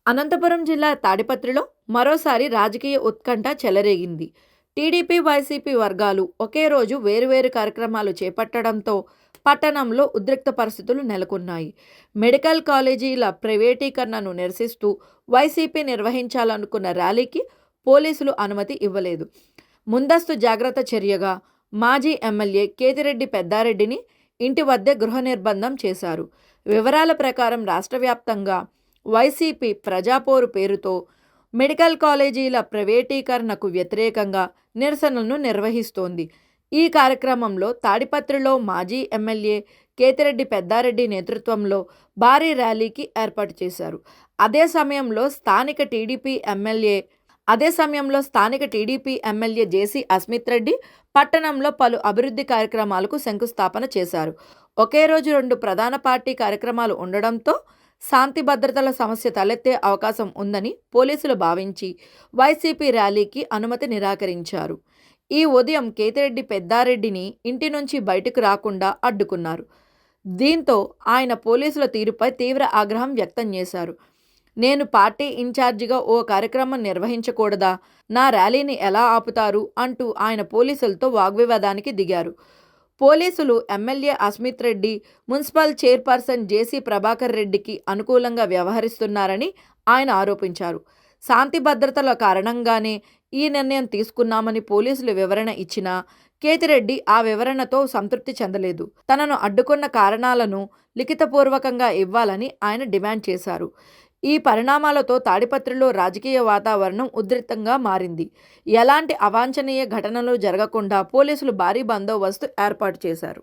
అనంతపురం జిల్లా తాడిపత్రిలో మరోసారి రాజకీయ ఉత్కంఠ చెలరేగింది. టీడీపీ, వైసీపీ వర్గాలు ఒకే రోజు వేరువేరు కార్యక్రమాలు చేపట్టడంతో పట్టణంలో ఉద్రిక్త పరిస్థితులు నెలకొన్నాయి. మెడికల్ కాలేజీల ప్రైవేటీకరణను నిరసిస్తూ వైసీపీ నిర్వహించాలనుకున్న ర్యాలీకి పోలీసులు అనుమతి ఇవ్వలేదు. ముందస్తు జాగ్రత్త చర్యగా మాజీ ఎమ్మెల్యే కేతిరెడ్డి పెద్దారెడ్డిని ఇంటి వద్దే గృహ నిర్బంధం చేశారు. వివరాల ప్రకారం రాష్ట్ర వ్యాప్తంగా వైసీపీ ప్రజాపోరు పేరుతో మెడికల్ కాలేజీల ప్రైవేటీకరణకు వ్యతిరేకంగా నిరసనలను నిర్వహిస్తోంది. ఈ కార్యక్రమంలో తాడిపత్రిలో మాజీ ఎమ్మెల్యే కేతిరెడ్డి పెద్దారెడ్డి నేతృత్వంలో భారీ ర్యాలీకి ఏర్పాటు చేశారు. అదే సమయంలో స్థానిక టీడీపీ ఎమ్మెల్యే జేసీ అస్మిత్ రెడ్డి పట్టణంలో పలు అభివృద్ధి కార్యక్రమాలకు శంకుస్థాపన చేశారు. ఒకే రోజు 2 ప్రధాన పార్టీ కార్యక్రమాలు ఉండడంతో శాంతి భద్రతల సమస్య తలెత్తే అవకాశం ఉందని పోలీసులు భావించి వైసీపీ ర్యాలీకి అనుమతి నిరాకరించారు. ఈ ఉదయం కేతిరెడ్డి పెద్దారెడ్డిని ఇంటి నుంచి బయటకు రాకుండా అడ్డుకున్నారు. దీంతో ఆయన పోలీసుల తీరుపై తీవ్ర ఆగ్రహం వ్యక్తం చేశారు. నేను పార్టీ ఇన్ఛార్జిగా ఓ కార్యక్రమం నిర్వహించకూడదా? నా ర్యాలీని ఎలా ఆపుతారు? అంటూ ఆయన పోలీసులతో వాగ్వివాదానికి దిగారు. పోలీసులు MLA Asmit Reddy, municipal chairperson JC Prabhakar రెడ్డికి అనుకూలంగా వ్యవహరిస్తున్నారని ఆయన ఆరోపించారు. శాంతి భద్రతల కారణంగానే ఈ నిర్ణయం తీసుకున్నామని పోలీసులు వివరణ ఇచ్చినా కేతిరెడ్డి ఆ వివరణతో సంతృప్తి చెందలేదు. తనను అడ్డుకున్న కారణాలను లిఖితపూర్వకంగా ఇవ్వాలని ఆయన డిమాండ్ చేశారు. ఈ పరిణామాలతో తాడిపత్రిలో రాజకీయ వాతావరణం ఉద్రిక్తంగా మారింది. ఎలాంటి అవాంఛనీయ ఘటనలు జరగకుండా పోలీసులు భారీ బందోబస్తు ఏర్పాటు చేశారు.